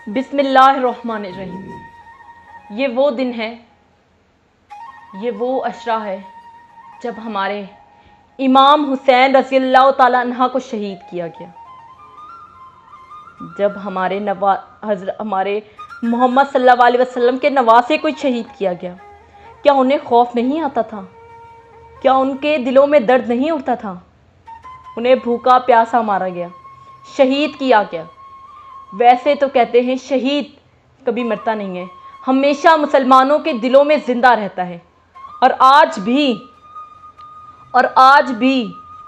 بسم اللہ الرحمن الرحیم۔ یہ وہ دن ہے، یہ وہ عشرہ ہے جب ہمارے امام حسین رضی اللہ تعالیٰ عنہ کو شہید کیا گیا، جب ہمارے محمد صلی اللہ علیہ وسلم کے نواسے کو شہید کیا گیا۔ کیا انہیں خوف نہیں آتا تھا؟ کیا ان کے دلوں میں درد نہیں اٹھتا تھا؟ انہیں بھوکا پیاسا مارا گیا، شہید کیا گیا۔ ویسے تو کہتے ہیں شہید کبھی مرتا نہیں ہے، ہمیشہ مسلمانوں کے دلوں میں زندہ رہتا ہے، اور آج بھی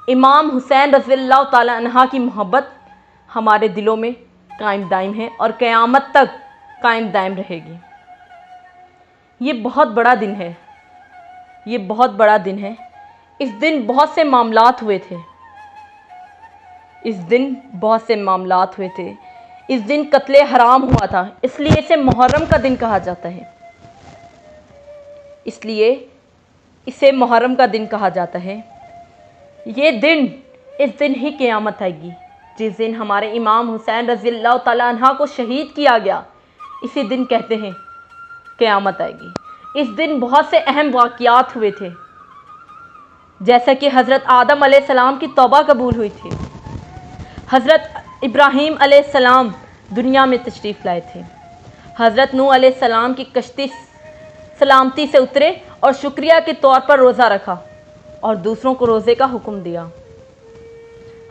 امام حسین رضی اللہ تعالیٰ عنہ کی محبت ہمارے دلوں میں قائم دائم ہے اور قیامت تک قائم دائم رہے گی۔ یہ بہت بڑا دن ہے، یہ بہت بڑا دن ہے۔ اس دن بہت سے معاملات ہوئے تھے، اس دن قتل حرام ہوا تھا، اس لیے اسے محرم کا دن کہا جاتا ہے، اس دن ہی قیامت آئے گی، جس دن ہمارے امام حسین رضی اللہ تعالیٰ عنہ کو شہید کیا گیا، اسی دن کہتے ہیں قیامت آئے گی۔ اس دن بہت سے اہم واقعات ہوئے تھے، جیسا کہ حضرت آدم علیہ السلام کی توبہ قبول ہوئی تھی، حضرت ابراہیم علیہ السلام دنیا میں تشریف لائے تھے، حضرت نوح علیہ السلام کی کشتی سلامتی سے اترے اور شکریہ کے طور پر روزہ رکھا اور دوسروں کو روزے کا حکم دیا،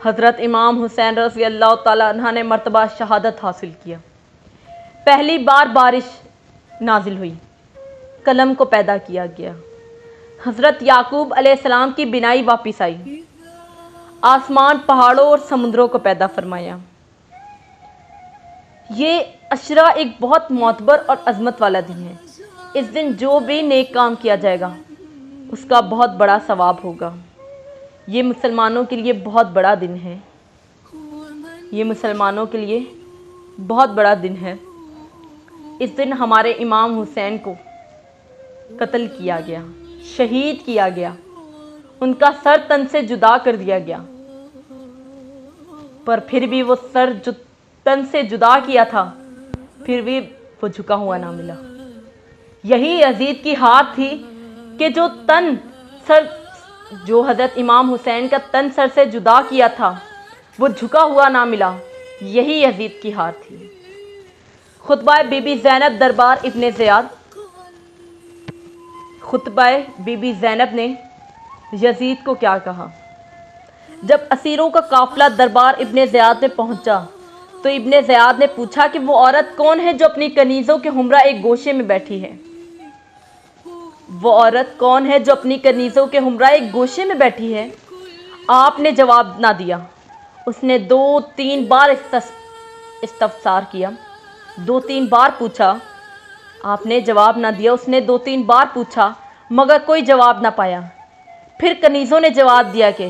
حضرت امام حسین رضی اللہ تعالیٰ عنہ نے مرتبہ شہادت حاصل کیا، پہلی بار بارش نازل ہوئی، قلم کو پیدا کیا گیا، حضرت یعقوب علیہ السلام کی بینائی واپس آئی، آسمان پہاڑوں اور سمندروں کو پیدا فرمایا۔ یہ عشرہ ایک بہت معتبر اور عظمت والا دن ہے۔ اس دن جو بھی نیک کام کیا جائے گا اس کا بہت بڑا ثواب ہوگا۔ یہ مسلمانوں کے لیے بہت بڑا دن ہے، یہ مسلمانوں کے لیے بہت بڑا دن ہے۔ اس دن ہمارے امام حسین کو قتل کیا گیا، شہید کیا گیا، ان کا سر تن سے جدا کر دیا گیا، پر پھر بھی وہ سر جو تن سے جدا کیا تھا پھر بھی وہ جھکا ہوا نہ ملا۔ یہی یزید کی ہار تھی کہ جو حضرت امام حسین کا تن سر سے جدا کیا تھا وہ جھکا ہوا نہ ملا، یہی یزید کی ہار تھی۔ خطبہ بی بی زینب دربار ابن زیاد، خطبہ بی بی زینب نے یزید کو کیا کہا؟ جب اسیروں کا قافلہ دربار ابن زیاد میں پہنچا تو ابن زیاد نے پوچھا کہ وہ عورت کون ہے جو اپنی کنیزوں کے ہمراہ ایک گوشے میں بیٹھی ہے؟ وہ عورت کون ہے جو اپنی کنیزوں کے ہمراہ ایک گوشے میں بیٹھی ہے؟ آپ نے جواب نہ دیا۔ اس نے 2-3 بار استفسار کیا، 2-3 بار پوچھا، آپ نے جواب نہ دیا۔ اس نے 2-3 بار پوچھا مگر کوئی جواب نہ پایا۔ پھر کنیزوں نے جواب دیا کہ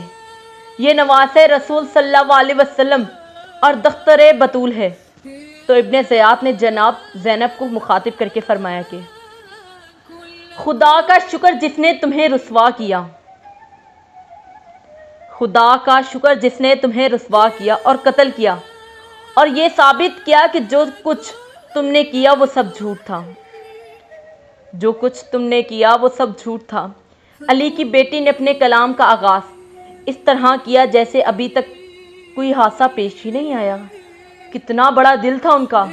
یہ نواسے رسول صلی اللہ علیہ وسلم اور دختر بطول ہے۔ تو ابن زیاد نے جناب زینب کو مخاطب کر کے فرمایا کہ خدا کا شکر جس نے تمہیں رسوا کیا، خدا کا شکر جس نے تمہیں رسوا کیا اور قتل کیا اور یہ ثابت کیا کہ جو کچھ تم نے کیا وہ سب جھوٹ تھا، جو کچھ تم نے کیا وہ سب جھوٹ تھا۔ علی کی بیٹی نے اپنے کلام کا آغاز اس طرح کیا جیسے ابھی تک کوئی حادثہ پیش ہی نہیں آیا۔ کتنا بڑا دل تھا ان کا۔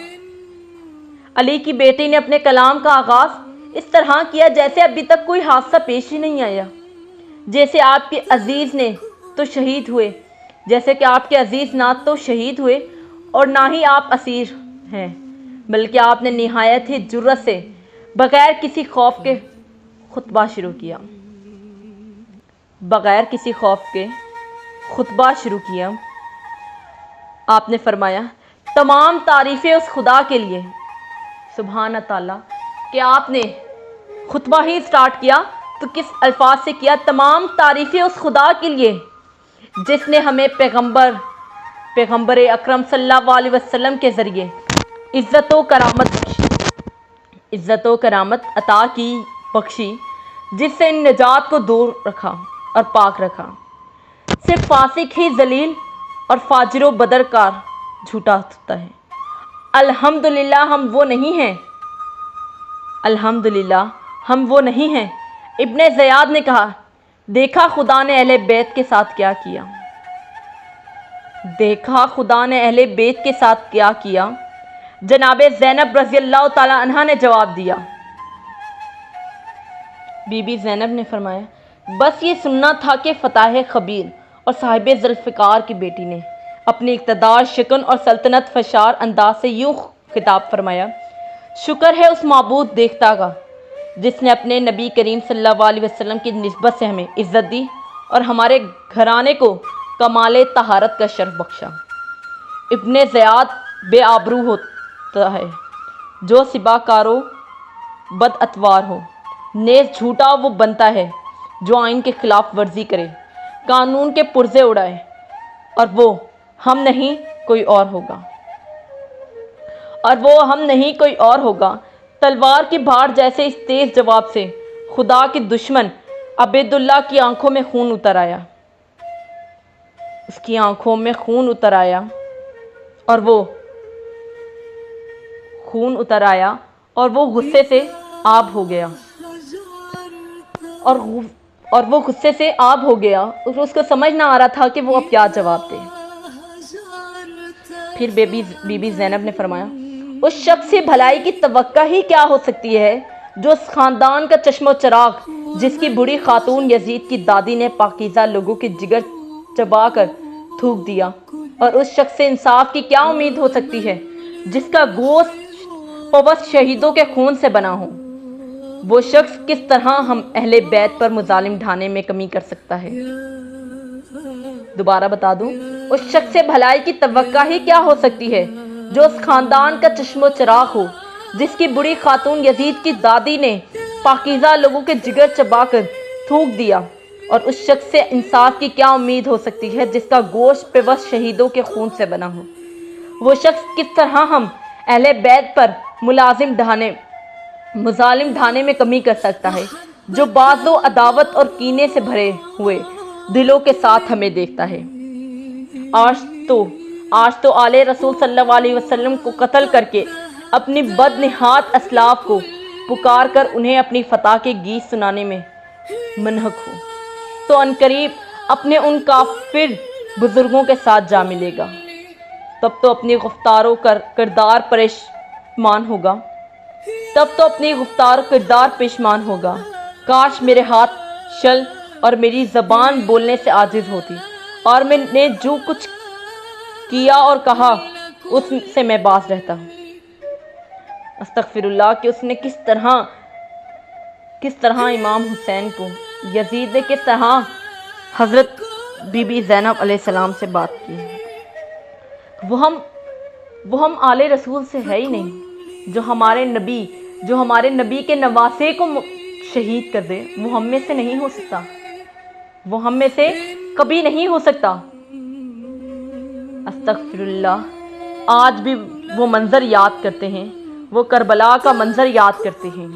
علی کی بیٹی نے اپنے کلام کا آغاز اس طرح کیا جیسے ابھی تک کوئی حادثہ پیش ہی نہیں آیا، جیسے آپ کے عزیز نے تو شہید ہوئے، جیسے کہ آپ کے عزیز نہ تو شہید ہوئے اور نہ ہی آپ اسیر ہیں، بلکہ آپ نے نہایت ہی جرأت سے بغیر کسی خوف کے خطبہ شروع کیا، بغیر کسی خوف کے خطبہ شروع کیا۔ آپ نے فرمایا تمام تعریفیں اس خدا کے لیے، سبحانہ تعالیٰ، کہ آپ نے خطبہ ہی سٹارٹ کیا تو کس الفاظ سے کیا؟ تمام تعریفیں اس خدا کے لیے جس نے ہمیں پیغمبر اکرم صلی اللہ علیہ وسلم کے ذریعے عزت و کرامت عطا کی، بخشی، جس سے ان نجات کو دور رکھا اور پاک رکھا۔ صرف فاسق ہی ذلیل اور فاجر و بدرکار جھوٹا ہوتا ہے، الحمدللہ ہم وہ نہیں ہیں، الحمدللہ ہم وہ نہیں ہیں۔ ابن زیاد نے کہا، دیکھا خدا نے اہل بیت کے ساتھ کیا کیا، دیکھا خدا نے اہل بیت کے ساتھ کیا کیا۔ جناب زینب رضی اللہ تعالی عنہ نے جواب دیا، بی بی زینب نے فرمایا، بس یہ سننا تھا کہ فتح خبیر اور صاحب ذوالفقار کی بیٹی نے اپنی اقتدار شکن اور سلطنت فشار انداز سے یوں خطاب فرمایا، شکر ہے اس معبود دیکھتا کا جس نے اپنے نبی کریم صلی اللہ علیہ وسلم کی نسبت سے ہمیں عزت دی اور ہمارے گھرانے کو کمال طہارت کا شرف بخشا۔ ابن زیاد بے آبرو ہوتا ہے جو سبا کارو بد اتوار ہو، نیز جھوٹا وہ بنتا ہے جو آئین کے خلاف ورزی کرے، قانون کے پرزے اڑائے، اور وہ ہم نہیں کوئی اور ہوگا، اور وہ ہم نہیں کوئی اور ہوگا۔ تلوار کی بھاڑ جیسے اس تیز جواب سے خدا کے دشمن عبید اللہ کی آنکھوں میں خون اتر آیا، اس کی آنکھوں میں خون اتر آیا اور وہ غصے سے آب ہو گیا اور وہ غصے سے آب ہو گیا اور اس کو سمجھ نہ آ رہا تھا کہ وہ اب کیا جواب دے۔ پھر بی بی زینب نے فرمایا، اس شخص سے بھلائی کی توقع ہی کیا ہو سکتی ہے جو اس خاندان کا چشم و چراغ جس کی بڑی خاتون یزید کی دادی نے پاکیزہ لوگوں کے جگر چبا کر تھوک دیا، اور اس شخص سے انصاف کی کیا امید ہو سکتی ہے جس کا گوشت پوست شہیدوں کے خون سے بنا ہو۔ وہ شخص کس طرح ہم اہل بیت پر مظالم ڈھانے میں کمی کر سکتا ہے؟ دوبارہ بتا دوں، اس شخص سے بھلائی کی توقع ہی کیا ہو سکتی ہے جو اس خاندان کا چشم و چراغ ہو جس کی بڑی خاتون یزید کی دادی نے پاکیزہ لوگوں کے جگر چبا کر تھوک دیا، اور اس شخص سے انصاف کی کیا امید ہو سکتی ہے جس کا گوشت پیوست شہیدوں کے خون سے بنا ہو۔ وہ شخص کس طرح ہم اہل بیت پر مظالم ڈھانے میں کمی کر سکتا ہے جو باغ و عداوت اور کینے سے بھرے ہوئے دلوں کے ساتھ ہمیں دیکھتا ہے۔ آج تو آل رسول صلی اللہ علیہ وسلم کو قتل کر کے اپنی بدنہاد اسلاف کو پکار کر انہیں اپنی فتح کے گیت سنانے میں منہک ہو تو عنقریب اپنے ان کافر بزرگوں کے ساتھ جا ملے گا، تب تو اپنی گفتار و کردار پشیمان ہوگا۔ کاش میرے ہاتھ شل اور میری زبان بولنے سے عاجز ہوتی اور میں نے جو کچھ کیا اور کہا اس سے میں باز رہتا ہوں۔ استغفر اللہ کہ اس نے کس طرح امام حسین کو، یزید نے کس طرح حضرت بی بی زینب علیہ السلام سے بات کی۔ وہ ہم آل رسول سے ہے ہی نہیں، جو ہمارے نبی کے نواسے کو شہید کر دے، وہ ہم میں سے نہیں ہو سکتا، وہ ہم میں سے کبھی نہیں ہو سکتا۔ استغفر اللہ۔ آج بھی وہ منظر یاد کرتے ہیں، وہ کربلا کا منظر یاد کرتے ہیں۔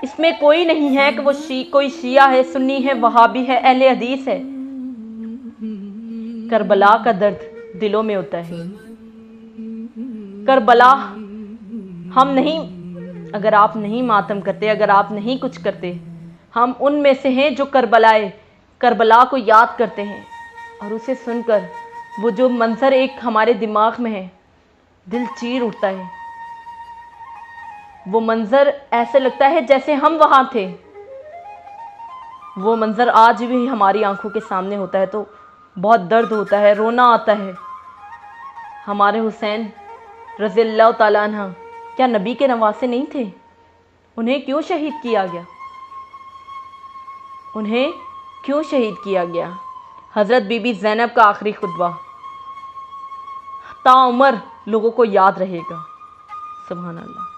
اس میں کوئی نہیں ہے کہ وہ کوئی شیعہ ہے، سنی ہے، وہابی ہے، اہل حدیث ہے۔ کربلا کا درد دلوں میں ہوتا ہے۔ کربلا ہم نہیں، اگر آپ نہیں ماتم کرتے، اگر آپ نہیں کچھ کرتے، ہم ان میں سے ہیں جو کربلا کو یاد کرتے ہیں، اور اسے سن کر وہ جو منظر ایک ہمارے دماغ میں ہے، دل چیر اٹھتا ہے۔ وہ منظر ایسے لگتا ہے جیسے ہم وہاں تھے۔ وہ منظر آج بھی ہماری آنکھوں کے سامنے ہوتا ہے تو بہت درد ہوتا ہے، رونا آتا ہے۔ ہمارے حسین رضی اللہ تعالیٰ عنہ کیا نبی کے نواسے نہیں تھے؟ انہیں کیوں شہید کیا گیا؟ انہیں کیوں شہید کیا گیا؟ حضرت بی بی زینب کا آخری خطبہ تا عمر لوگوں کو یاد رہے گا۔ سبحان اللہ۔